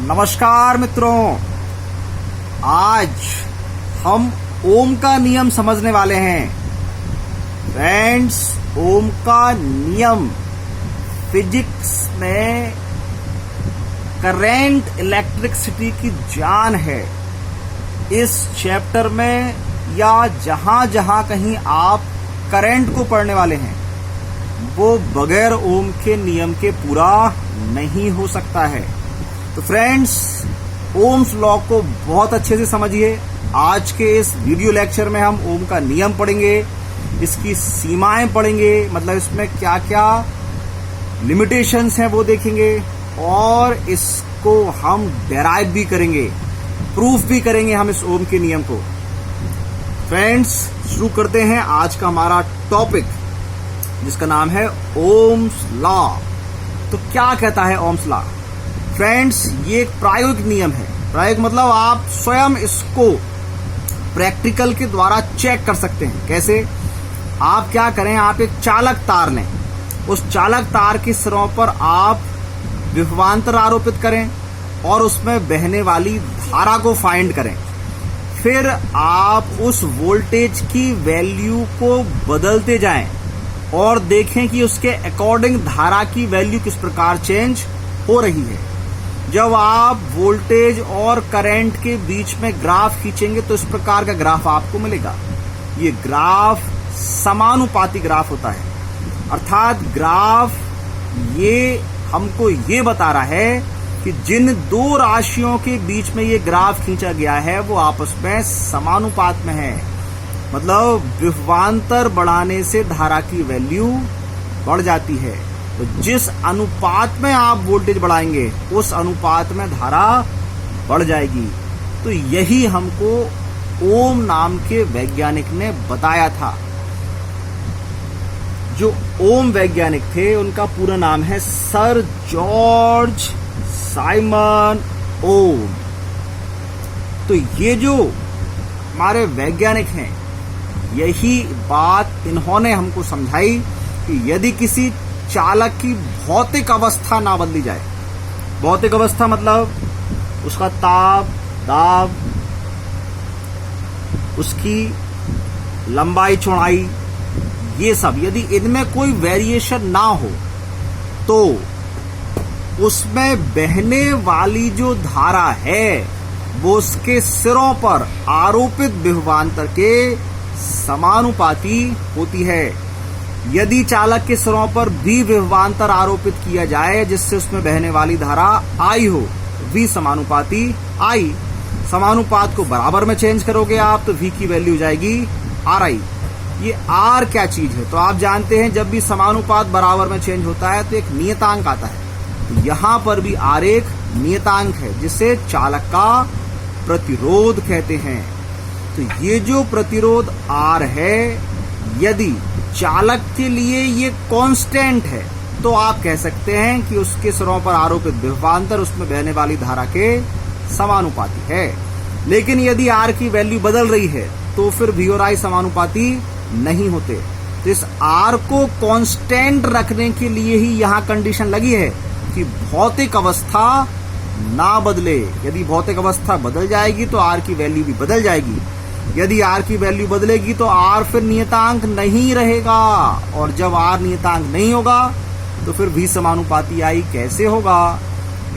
नमस्कार मित्रों, आज हम ओम का नियम समझने वाले हैं। फ्रेंड्स, ओम का नियम फिजिक्स में करंट इलेक्ट्रिसिटी की जान है। इस चैप्टर में या जहां जहां कहीं आप करंट को पढ़ने वाले हैं वो बगैर ओम के नियम के पूरा नहीं हो सकता है। तो फ्रेंड्स, ओम्स लॉ को बहुत अच्छे से समझिए। आज के इस वीडियो लेक्चर में हम ओम का नियम पढ़ेंगे, इसकी सीमाएं पढ़ेंगे, मतलब इसमें क्या क्या लिमिटेशंस हैं वो देखेंगे और इसको हम डेराइव भी करेंगे, प्रूफ भी करेंगे हम इस ओम के नियम को। फ्रेंड्स, शुरू करते हैं आज का हमारा टॉपिक, जिसका नाम है ओम्स लॉ। तो क्या कहता है ओम्स लॉ? फ्रेंड्स, ये एक प्रायोगिक नियम है। प्रायोगिक मतलब आप स्वयं इसको प्रैक्टिकल के द्वारा चेक कर सकते हैं। कैसे? आप क्या करें, आप एक चालक तार लें, उस चालक तार के सिरों पर आप विभवांतर आरोपित करें और उसमें बहने वाली धारा को फाइंड करें। फिर आप उस वोल्टेज की वैल्यू को बदलते जाएं और देखें कि उसके अकॉर्डिंग धारा की वैल्यू किस प्रकार चेंज हो रही है। जब आप वोल्टेज और करंट के बीच में ग्राफ खींचेंगे तो इस प्रकार का ग्राफ आपको मिलेगा। ये ग्राफ समानुपाती ग्राफ होता है, अर्थात ग्राफ ये हमको ये बता रहा है कि जिन दो राशियों के बीच में ये ग्राफ खींचा गया है वो आपस में समानुपात में है। मतलब विभवांतर बढ़ाने से धारा की वैल्यू बढ़ जाती है। तो जिस अनुपात में आप वोल्टेज बढ़ाएंगे उस अनुपात में धारा बढ़ जाएगी। तो यही हमको ओम नाम के वैज्ञानिक ने बताया था। जो ओम वैज्ञानिक थे उनका पूरा नाम है सर जॉर्ज साइमन ओम। तो ये जो हमारे वैज्ञानिक हैं, यही बात इन्होंने हमको समझाई कि यदि किसी चालक की भौतिक अवस्था ना बदली जाए, भौतिक अवस्था मतलब उसका ताप, दाब, उसकी लंबाई चौड़ाई, ये सब यदि इनमें कोई वेरिएशन ना हो तो उसमें बहने वाली जो धारा है वो उसके सिरों पर आरोपित विभवांतर के समानुपाती होती है। यदि चालक के सिरों पर भी विभवांतर आरोपित किया जाए जिससे उसमें बहने वाली धारा आई हो, V समानुपाती I, समानुपात को बराबर में चेंज करोगे आप तो V की वैल्यू हो जाएगी RI। ये R क्या चीज है? तो आप जानते हैं जब भी समानुपात बराबर में चेंज होता है तो एक नियतांक आता है। तो यहां पर भी R एक नियतांक है जिसे चालक का प्रतिरोध कहते हैं। तो ये जो प्रतिरोध R है, यदि चालक के लिए ये कांस्टेंट है तो आप कह सकते हैं कि उसके सिरों पर आरोपित विभवांतर उसमें बहने वाली धारा के समानुपाती है। लेकिन यदि R की वैल्यू बदल रही है तो फिर V और I समानुपाती नहीं होते। तो इस R को कांस्टेंट रखने के लिए ही यहाँ कंडीशन लगी है कि भौतिक अवस्था ना बदले। यदि भौतिक अवस्था बदल जाएगी तो R की वैल्यू भी बदल जाएगी। यदि R की वैल्यू बदलेगी तो R फिर नियतांक नहीं रहेगा, और जब R नियतांक नहीं होगा तो फिर V समानुपाती I कैसे होगा?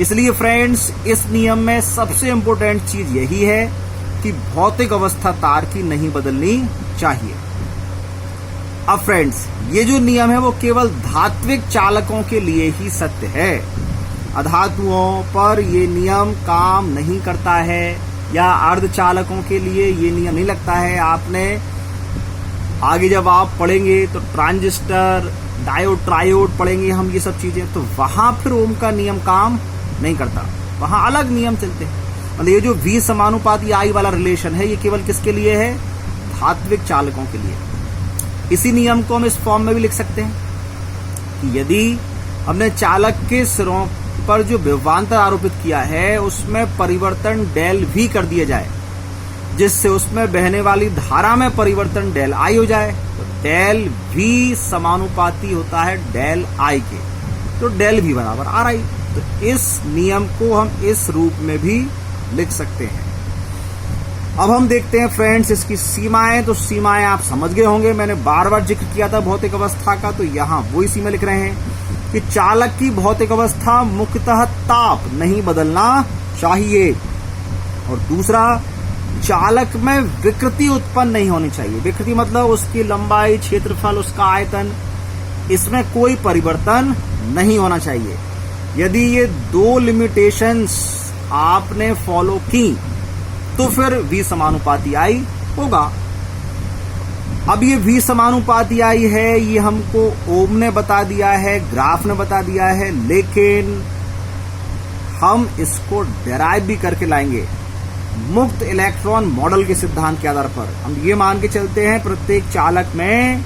इसलिए फ्रेंड्स, इस नियम में सबसे इंपॉर्टेंट चीज यही है कि भौतिक अवस्था तार की नहीं बदलनी चाहिए। अब फ्रेंड्स, ये जो नियम है वो केवल धात्विक चालकों के लिए ही सत्य है। अधातुओं पर ये नियम काम नहीं करता है, या अर्धचालकों के लिए ये नियम नहीं लगता है। आपने आगे जब आप पढ़ेंगे तो ट्रांजिस्टर, डायोड, ट्रायोड पढ़ेंगे हम, ये सब चीजें, तो वहां फिर ओम का नियम काम नहीं करता, वहां अलग नियम चलते हैं। मतलब ये जो V समानुपाती I वाला रिलेशन है ये केवल किसके लिए है? धात्विक चालकों के लिए। इसी नियम को हम इस फॉर्म में भी लिख सकते हैं कि यदि हमने चालक के सिरों पर जो विभवांतर आरोपित किया है उसमें परिवर्तन डेल V कर दिया जाए, जिससे उसमें बहने वाली धारा में परिवर्तन डेल I हो जाए, तो डेल V समानुपाती होता है डेल I के, तो डेल V बराबर RI। तो इस नियम को हम इस रूप में भी लिख सकते हैं। अब हम देखते हैं फ्रेंड्स इसकी सीमाएं। तो सीमाएं आप समझ गए होंगे, मैंने बार बार जिक्र किया था भौतिक अवस्था का, तो यहां वही सीमा लिख रहे हैं कि चालक की भौतिक अवस्था मुख्यतः ताप नहीं बदलना चाहिए, और दूसरा चालक में विकृति उत्पन्न नहीं होनी चाहिए। विकृति मतलब उसकी लंबाई, क्षेत्रफल, उसका आयतन, इसमें कोई परिवर्तन नहीं होना चाहिए। यदि ये दो लिमिटेशंस आपने फॉलो की तो फिर V समानुपाती I होगा। अब ये V समानुपाती I है, ये हमको ओम ने बता दिया है, ग्राफ ने बता दिया है, लेकिन हम इसको डेराइव भी करके लाएंगे मुक्त इलेक्ट्रॉन मॉडल के सिद्धांत के आधार पर। हम ये मान के चलते हैं प्रत्येक चालक में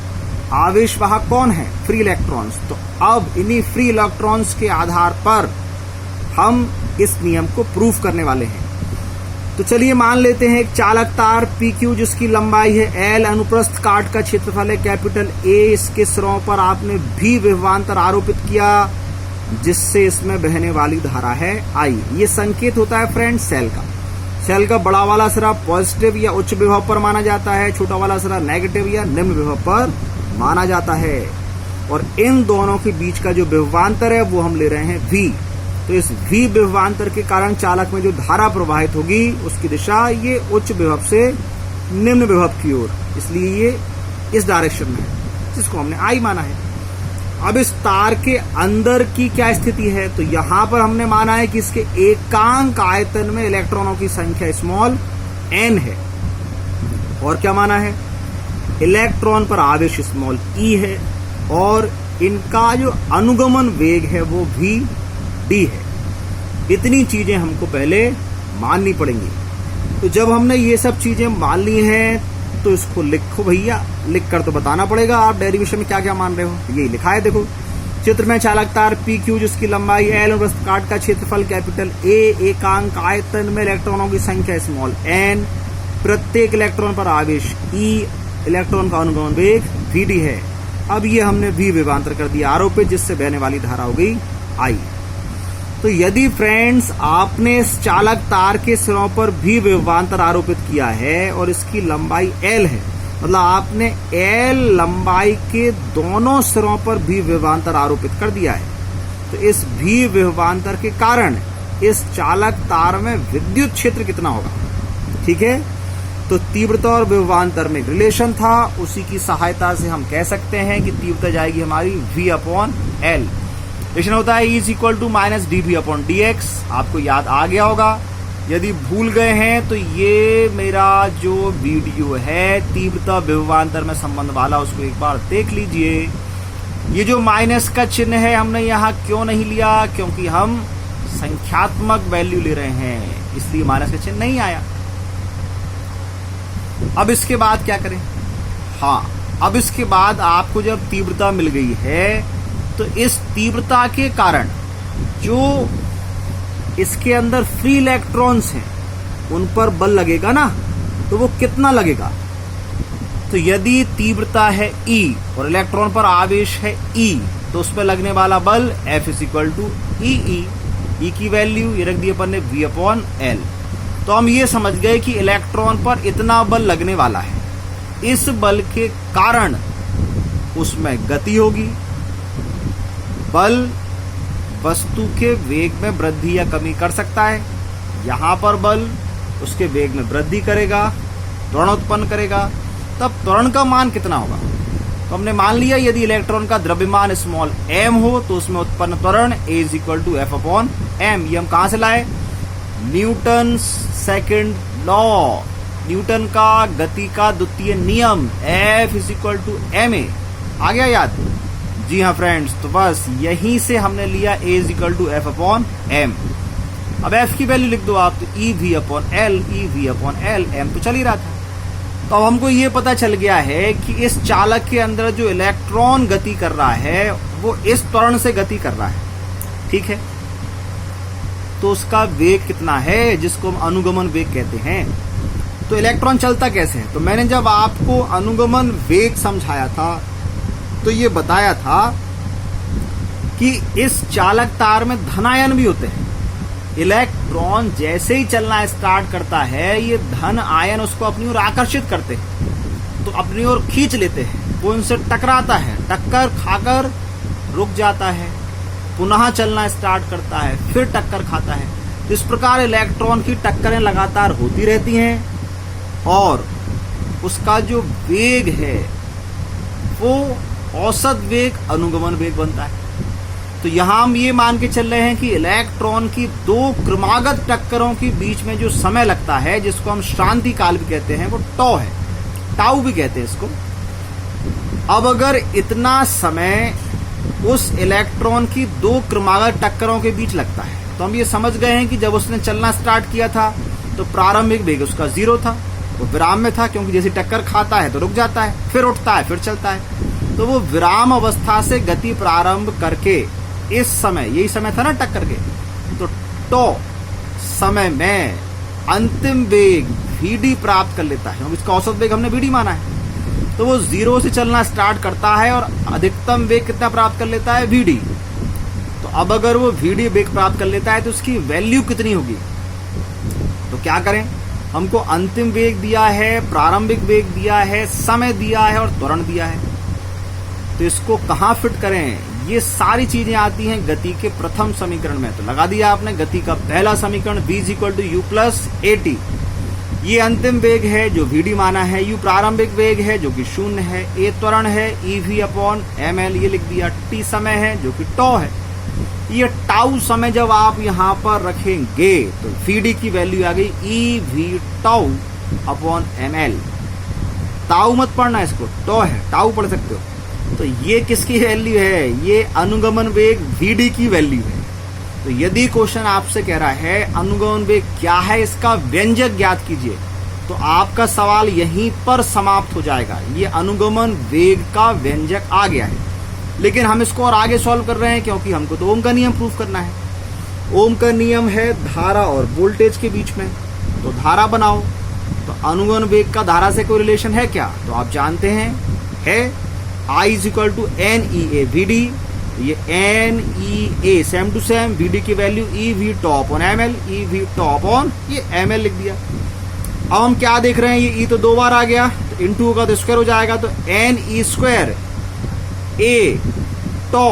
आवेश वाहक कौन है? Free electrons. तो अब इन्हीं फ्री इलेक्ट्रॉन्स के आधार पर हम इस नियम को प्रूफ करने वाले हैं। तो चलिए मान लेते हैं एक चालक तार PQ जिसकी लंबाई है L, अनुप्रस्थ काट का क्षेत्रफल है कैपिटल A, इसके सिरों पर आपने V विभवांतर आरोपित किया जिससे इसमें बहने वाली धारा है I। ये संकेत होता है फ्रेंड सेल का। सेल का बड़ा वाला सिरा पॉजिटिव या उच्च विभव पर माना जाता है, छोटा वाला सिरा नेगेटिव या निम्न विभव पर माना जाता है, और इन दोनों के बीच का जो विभवांतर है वो हम ले रहे हैं V। तो इस V विभवांतर के कारण चालक में जो धारा प्रवाहित होगी उसकी दिशा ये उच्च विभव से निम्न विभव की ओर, इसलिए ये इस डायरेक्शन में है जिसको हमने I माना है। अब इस तार के अंदर की क्या स्थिति है? तो यहां पर हमने माना है कि इसके एकांक आयतन में इलेक्ट्रॉनों की संख्या स्मॉल n है, और क्या माना है? इलेक्ट्रॉन पर आवेश स्मॉल e है, और इनका जो अनुगमन वेग है वो v d है। इतनी चीजें हमको पहले माननी पड़ेंगी। तो जब हमने ये सब चीजें मान ली हैं तो इसको लिखो भैया, लिख कर तो बताना पड़ेगा आप डेरिवेशन में क्या क्या मान रहे हो। यही लिखा है देखो, चित्र में चालक तार PQ जिसकी लंबाई L और वृत्त काट का क्षेत्रफल कैपिटल A, एकांक आयतन में इलेक्ट्रॉनों की संख्या स्मॉल n, प्रत्येक इलेक्ट्रॉन पर आवेश E, इलेक्ट्रॉन का अनुगमन वेग Vd है। अब ये हमने V विभवांतर कर दिया आरोपित, जिससे बहने वाली धारा हो गई I। तो यदि फ्रेंड्स आपने इस चालक तार के सिरों पर V विभवांतर आरोपित किया है और इसकी लंबाई L है, मतलब आपने L लंबाई के दोनों सिरों पर V विभवांतर आरोपित कर दिया है, तो इस V विभवांतर के कारण इस चालक तार में विद्युत क्षेत्र कितना होगा? ठीक है, तो तीव्रता और विभवांतर में रिलेशन था, उसी की सहायता से हम कह सकते हैं कि तीव्रता जाएगी हमारी V/L। रिलेशन होता है E = -dV/dx। आपको याद आ गया होगा। यदि भूल गए हैं तो ये मेरा जो वीडियो है तीव्रता विभवांतर में संबंध वाला, उसको एक बार देख लीजिए। ये जो माइनस का चिन्ह है हमने यहाँ क्यों नहीं लिया? क्योंकि हम संख्यात्मक वैल्यू ले रहे हैं, इसलिए माइनस का चिन्ह नहीं आया। अब इसके बाद क्या करें? हाँ, अब इसके बाद आपको जब तीव्रता मिल गई है तो इस तीव्रता के कारण जो इसके अंदर फ्री इलेक्ट्रॉन्स हैं उन पर बल लगेगा ना, तो वो कितना लगेगा? तो यदि तीव्रता है E और इलेक्ट्रॉन पर आवेश है E, तो उस पर लगने वाला बल F = EE। E की वैल्यू ये रख दी अपन ने V/L। तो हम ये समझ गए कि इलेक्ट्रॉन पर इतना बल लगने वाला है, इस बल के कारण उसमें गति होगी। बल वस्तु के वेग में वृद्धि या कमी कर सकता है। यहां पर बल उसके वेग में वृद्धि करेगा, त्वरण उत्पन्न करेगा, तब त्वरण का मान कितना होगा? तो हमने मान लिया यदि इलेक्ट्रॉन का द्रव्यमान स्मॉल m हो तो उसमें उत्पन्न त्वरण A = F/m। ये हम कहां से लाए? न्यूटन सेकंड लॉ, न्यूटन का गति का द्वितीय नियम F = ma। आ गया याद? जी हाँ फ्रेंड्स, तो बस यहीं से हमने लिया A = F/m। अब F की वैल्यू लिख दो आप, तो EV/L, EV/L, m तो चल ही रहा था। तो अब हमको ये पता चल गया है कि इस चालक के अंदर जो इलेक्ट्रॉन गति कर रहा है वो इस त्वरण से गति कर रहा है। ठीक है, तो उसका वेग कितना है, जिसको हम अनुगमन वेग कहते हैं। तो इलेक्ट्रॉन चलता कैसे है? तो मैंने जब आपको अनुगमन वेग समझाया था तो ये बताया था कि इस चालक तार में धनायन भी होते हैं। इलेक्ट्रॉन जैसे ही चलना स्टार्ट करता है, ये धन आयन उसको अपनी ओर आकर्षित करते हैं, तो अपनी ओर खींच लेते हैं। वो इनसे टकराता है, टक्कर खाकर रुक जाता है, पुनः चलना स्टार्ट करता है, फिर टक्कर खाता है। तो इस प्रकार इलेक्ट्रॉन की टक्करें लगातार होती रहती हैं और उसका जो वेग है वो औसत वेग अनुगमन वेग बनता है। तो यहां हम ये मान के चल रहे हैं कि इलेक्ट्रॉन की दो क्रमागत टक्करों के बीच में जो समय लगता है, जिसको हम शांति काल भी कहते हैं, वो टॉ है, टाउ भी कहते हैं इसको। अब अगर इतना समय उस इलेक्ट्रॉन की दो क्रमागत टक्करों के बीच लगता है, तो हम ये समझ गए हैं कि जब उसने चलना स्टार्ट किया था तो प्रारंभिक वेग उसका 0 था, वो विराम में था, क्योंकि जैसे टक्कर खाता है तो रुक जाता है, फिर उठता है, फिर चलता है। तो वो विराम अवस्था से गति प्रारंभ करके इस समय, यही समय था ना टक्कर के, तो टॉ समय में अंतिम वेग vd प्राप्त कर लेता है, क्योंकि इसका औसत वेग हमने vd माना है। तो वो 0 से चलना स्टार्ट करता है और अधिकतम वेग कितना प्राप्त कर लेता है, vd। तो अब अगर वो vd वेग प्राप्त कर लेता है तो उसकी वैल्यू कितनी होगी? तो क्या करें, हमको अंतिम वेग दिया है, प्रारंभिक वेग दिया है, समय दिया है और त्वरण दिया है। तो इसको कहाँ फिट करें? ये सारी चीजें आती हैं गति के प्रथम समीकरण में। तो लगा दिया आपने गति का पहला समीकरण, v = u + at। ये अंतिम वेग है जो vd माना है, u प्रारंभिक वेग है जो कि 0 है, a त्वरण है, ev/ml ये लिख दिया, t समय है जो कि टॉ है। ये टाउ समय जब आप यहाँ पर रखेंगे तो vd की वैल्यू आ गई ev/ml। टाउ मत पढ़ना, इसको टॉ है, टाउ पढ़ सकते हो। तो ये किसकी वैल्यू है? ये अनुगमन वेग vd की वैल्यू है। तो यदि क्वेश्चन आपसे कह रहा है अनुगमन वेग क्या है, इसका व्यंजक ज्ञात कीजिए, तो आपका सवाल यहीं पर समाप्त हो जाएगा। ये अनुगमन वेग का व्यंजक आ गया है, लेकिन हम इसको और आगे सॉल्व कर रहे हैं क्योंकि हमको तो ओम का नियम प्रूफ करना है। ओम का नियम है धारा और वोल्टेज के बीच में, तो धारा बनाओ। तो अनुगमन वेग का धारा से कोई रिलेशन है क्या? तो आप जानते हैं है I = NEA VD। ये NEA same to same, VD की वैल्यू ev/ml, ev/, ये ml लिख दिया। अब हम क्या देख रहे हैं, ये e तो 2 बार आ गया, तो इनटू होगा तो स्क्वायर हो जाएगा, तो NE² a टॉ,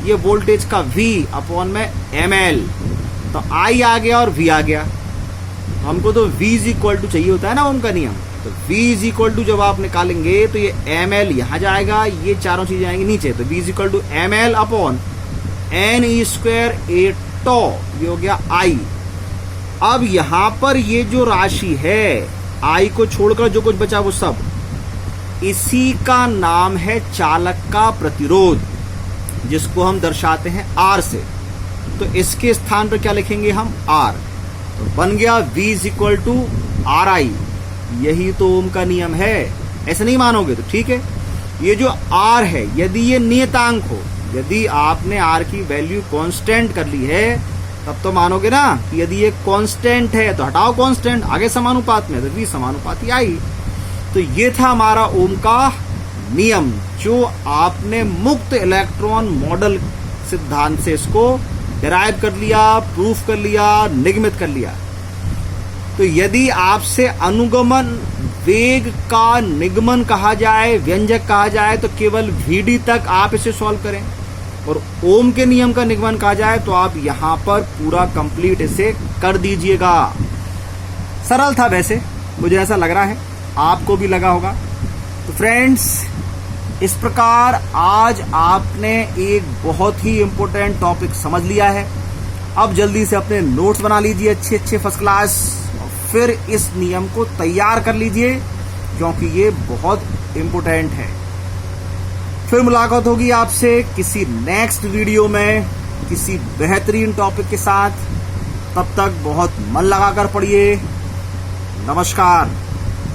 ये वोल्टेज का v/ml। तो I आ गया और v आ गया। हमको तो v = चाहिए होता है ना ओम का नियम। तो v = जब आप निकालेंगे तो ये ml यहां जाएगा, ये चारों चीजें आएंगी नीचे, तो v = ml/NE² a टॉ, ये हो गया I। अब यहां पर ये जो राशि है, I को छोड़कर जो कुछ बचा वो सब, इसी का नाम है चालक का प्रतिरोध, जिसको हम दर्शाते हैं R से। तो इसके स्थान पर क्या लिखेंगे हम? R। तो बन गया v = RI। यही तो ओम का नियम है। ऐसे नहीं मानोगे तो ठीक है। ये जो R है, यदि ये नियतांक हो, यदि आपने R की वैल्यू कांस्टेंट कर ली है, तब तो मानोगे ना कि यदि ये कांस्टेंट है तो हटाओ कांस्टेंट, आगे समानुपात में, तो v समानुपाती आई। तो ये था हमारा ओम का नियम, जो आपने मुक्त इलेक्ट्रॉन मॉडल सिद्धांत से इसको डिराइव कर लिया, प्रूफ कर लिया, निगमित कर लिया। तो यदि आपसे अनुगमन वेग का निगमन कहा जाए, व्यंजक कहा जाए, तो केवल vd तक आप इसे सॉल्व करें, और ओम के नियम का निगमन कहा जाए तो आप यहां पर पूरा कंप्लीट इसे कर दीजिएगा। सरल था, वैसे मुझे ऐसा लग रहा है, आपको भी लगा होगा। तो फ्रेंड्स, इस प्रकार आज आपने एक बहुत ही इंपॉर्टेंट टॉपिक समझ लिया है। अब जल्दी से अपने नोट्स बना लीजिए अच्छे फर्स्ट क्लास, और फिर इस नियम को तैयार कर लीजिए, क्योंकि ये बहुत इंपॉर्टेंट है। फिर मुलाकात होगी आपसे किसी नेक्स्ट वीडियो में किसी बेहतरीन टॉपिक के साथ। तब तक बहुत मन लगाकर पढ़िए। नमस्कार।